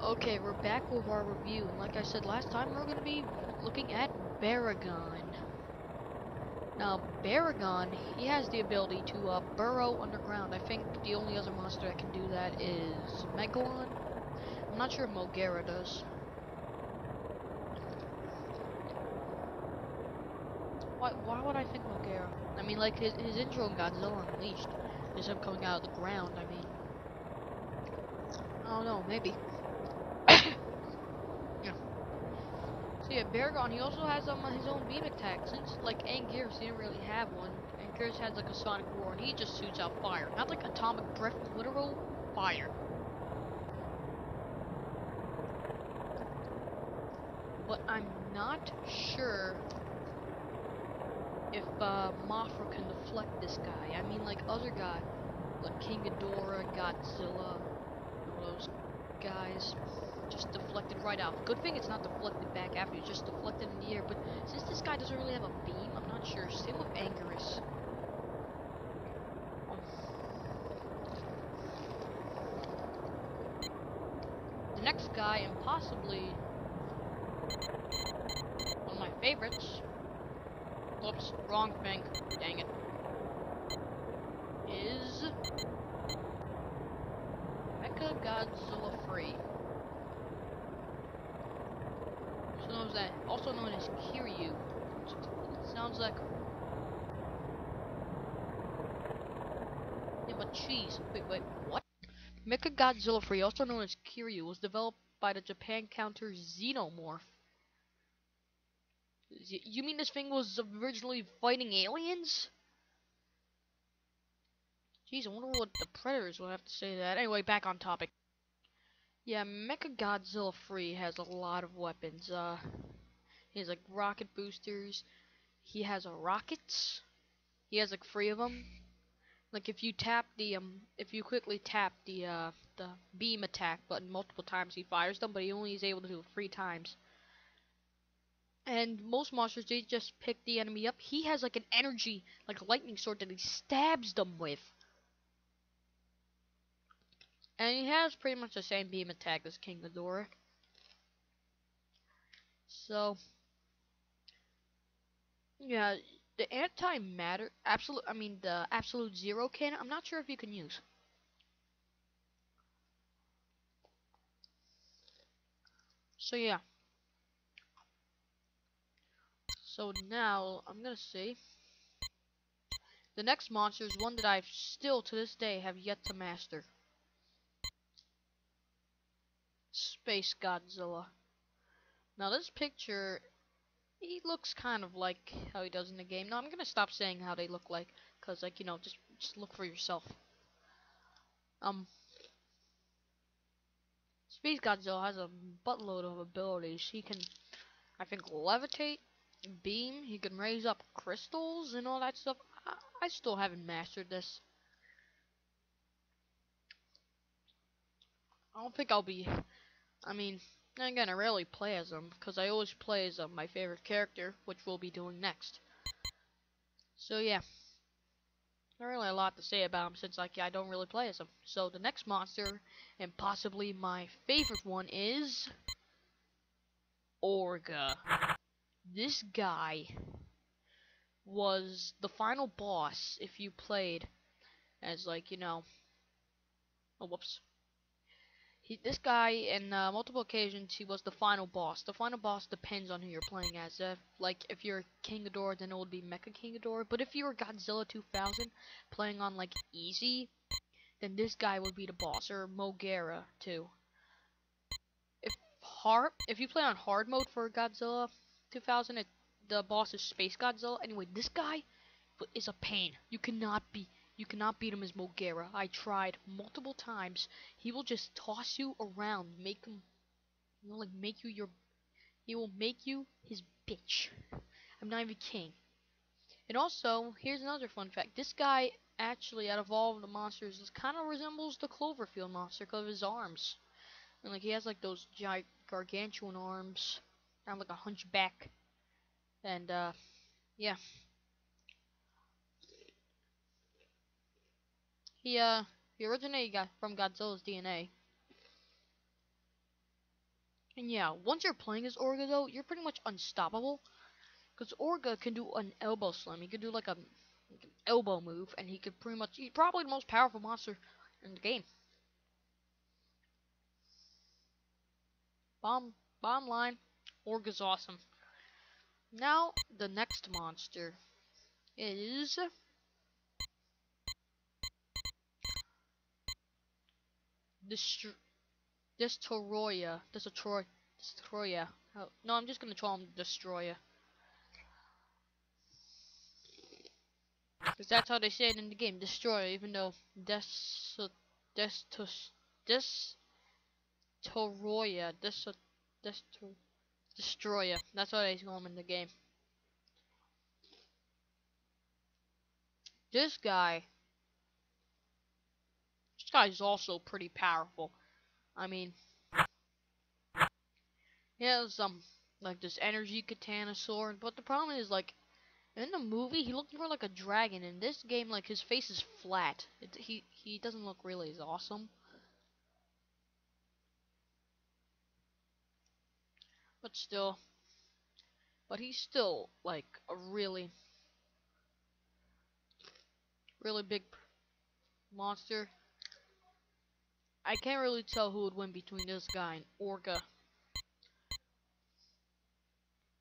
Okay, we're back with our review, and like I said last time, we're going to be looking at Baragon. Now, Baragon, he has the ability to burrow underground. I think the only other monster that can do that is Megalon. I'm not sure if Mogera does. Why would I think Mogera? I mean, like, his intro in Godzilla Unleashed is him coming out of the ground. I mean, I don't know, maybe. Yeah. So yeah, Baragon, he also has his own beam attack. Since like Anguirus didn't really have one, Anguirus has like a sonic roar and he just shoots out fire. Not like atomic breath, literal fire. But I'm not sure if Mothra can deflect this guy. I mean, like other guys, like King Ghidorah, Godzilla, all those guys just deflected right out. Good thing it's not deflected back after, it's just deflected in the air. But since this guy doesn't really have a beam, I'm not sure. Same with Anguirus. The next guy, and possibly one of my favorites. Whoops, wrong thing. Dang it. Is Mecha Godzilla Free. Also known as Kiryu. Sounds like. Yeah, but cheese. Wait, what? Mecha Godzilla Free, also known as Kiryu, was developed by the Japan counter Xenomorph. You mean this thing was originally fighting aliens? Jeez, I wonder what the Predators will have to say to that. Anyway, back on topic. Yeah, Mecha Godzilla Free has a lot of weapons. He has like rocket boosters. He has rockets. He has like 3 of them. Like if you quickly tap the beam attack button multiple times, he fires them, but he only is able to do it 3 times. And most monsters, they just pick the enemy up. He has like an energy, like a lightning sword that he stabs them with. And he has pretty much the same beam attack as King Ghidorah. So, yeah, the antimatter, the absolute zero cannon, I'm not sure if you can use. So yeah. So now, I'm gonna see. The next monster is one that I still, to this day, have yet to master. Space Godzilla. Now this picture, he looks kind of like how he does in the game. Now I'm gonna stop saying how they look like, cause like, you know, just look for yourself. Space Godzilla has a buttload of abilities. He can, I think, levitate, beam, he can raise up crystals and all that stuff. I still haven't mastered this. I don't think I'll be, I mean, then again, I rarely play as him, because I always play as my favorite character, which we'll be doing next. So yeah, not really a lot to say about him, since like, yeah, I don't really play as him. So the next monster, and possibly my favorite one, is Orga. This guy was the final boss if you played as, like, you know, oh whoops, this guy in multiple occasions, he was the final boss. The final boss depends on who you're playing as. If you're King Ghidorah, then it would be Mecha King Ghidorah. But if you were Godzilla 2000 playing on like easy, then this guy would be the boss, or Mogera too. If you play on hard mode for Godzilla 2000, the boss is Space Godzilla. Anyway, this guy is a pain. You cannot beat him as Mogera. I tried multiple times. He will just toss you around, make him, you know, like make you your. He will make you his bitch. I'm not even king. And also, here's another fun fact. This guy actually, out of all of the monsters, kind of resembles the Cloverfield monster because of his arms. And like he has like those giant gargantuan arms, kind of like a hunchback. And yeah, he he originated from Godzilla's DNA. And yeah, once you're playing as Orga though, you're pretty much unstoppable. Because Orga can do an elbow slam. He can do like an elbow move, and he could pretty much, he's probably the most powerful monster in the game. Bottom line, Orga's awesome. Now, the next monster is Destro Destoroyah. Destroya. Oh, no, I'm just gonna call him Destroya. Because that's how they say it in the game, Destroyer, even though Destos, Destoroyah, Destroyer. That's how they call him in the game. This guy, this guy's also pretty powerful. I mean, he has like this energy katana sword, but the problem is like in the movie he looked more like a dragon. In this game, like his face is flat. He doesn't look really as awesome. But still, he's still like a really big monster. I can't really tell who would win between this guy and Orga.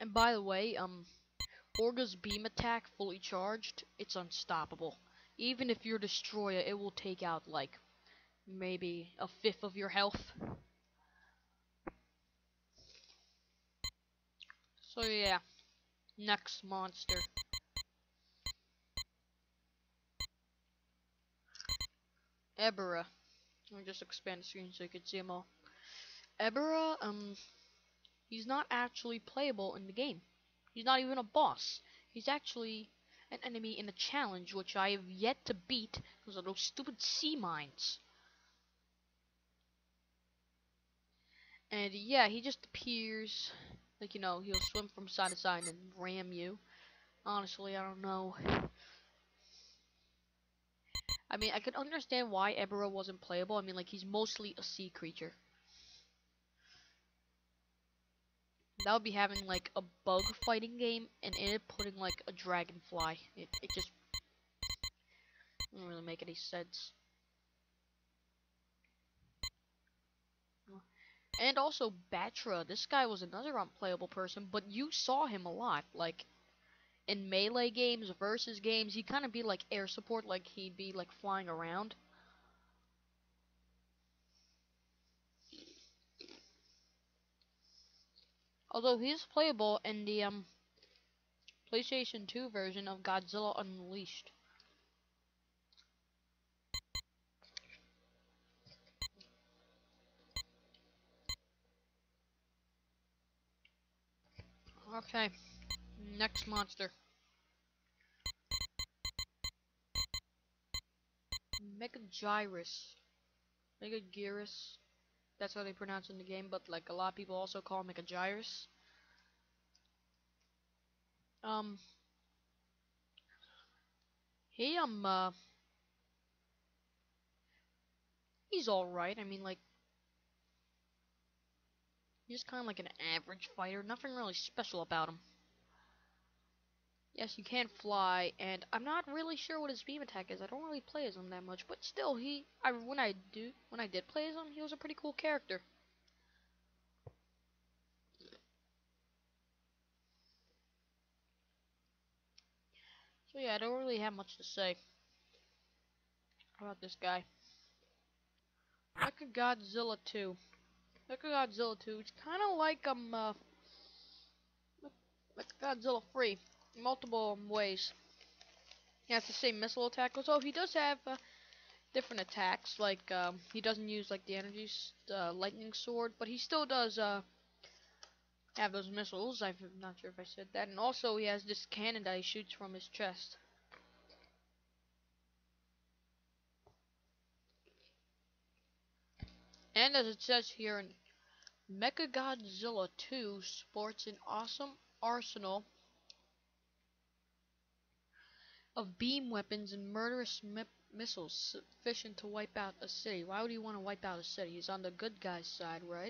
And by the way, Orga's beam attack fully charged, it's unstoppable. Even if you're Destroyer, it will take out like maybe a fifth of your health. So yeah, next monster. Ebera. Let me just expand the screen so you can see them all. Ebera, he's not actually playable in the game. He's not even a boss. He's actually an enemy in a challenge which I have yet to beat because of those stupid sea mines. And yeah, he just appears, like, you know, he'll swim from side to side and ram you. Honestly, I don't know. I mean, I can understand why Ebera wasn't playable. I mean, like, he's mostly a sea creature. That would be having, like, a bug fighting game and in it putting, like, a dragonfly. It just doesn't really make any sense. And also Batra, this guy was another unplayable person, but you saw him a lot. Like, in melee games, versus games, he'd kind of be like air support, like he'd be like flying around. Although he's playable in the PlayStation 2 version of Godzilla Unleashed. Okay, next monster. Megagyrus. Megagyrus. That's how they pronounce it in the game, but like a lot of people also call him Megagyrus. Um, he he's alright. I mean, like, he's kind of like an average fighter. Nothing really special about him. Yes, you can fly, and I'm not really sure what his beam attack is. I don't really play as him that much, but still, when I did play as him, he was a pretty cool character. So yeah, I don't really have much to say about this guy. Godzilla 2. Godzilla 2. It's kind of like Godzilla 3, in multiple ways. He has the same missile attack, although he does have different attacks. Like he doesn't use like the lightning sword, but he still does have those missiles. I'm not sure if I said that. And also he has this cannon that he shoots from his chest. And as it says here, Mechagodzilla 2 sports an awesome arsenal of beam weapons and murderous missiles sufficient to wipe out a city. Why would he want to wipe out a city? He's on the good guy's side, right?